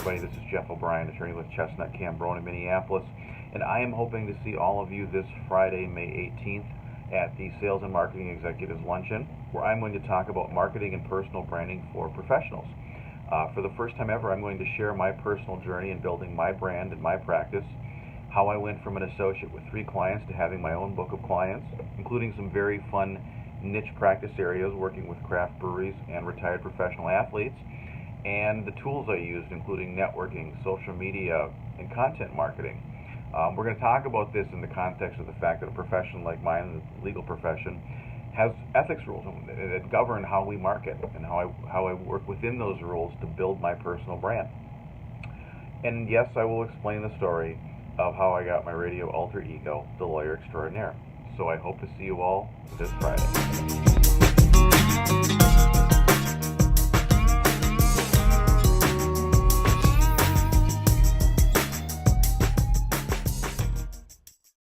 everybody. This is Jeff O'Brien, attorney with Chestnut Cambronne in Minneapolis, and I am hoping to see all of you this Friday, May 18th, at the Sales and Marketing Executives Luncheon, where I'm going to talk about marketing and personal branding for professionals. For the first time ever, I'm going to share my personal journey in building my brand and my practice, how I went from an associate with 3 clients to having my own book of clients, including some very fun niche practice areas working with craft breweries and retired professional athletes, and the tools I used, including networking, social media, and content marketing. We're going to talk about this in the context of the fact that a profession like mine, the legal profession, has ethics rules that govern how we market and how I work within those rules to build my personal brand. And yes, I will explain the story of how I got my radio alter ego, the lawyer extraordinaire. So I hope to see you all this Friday.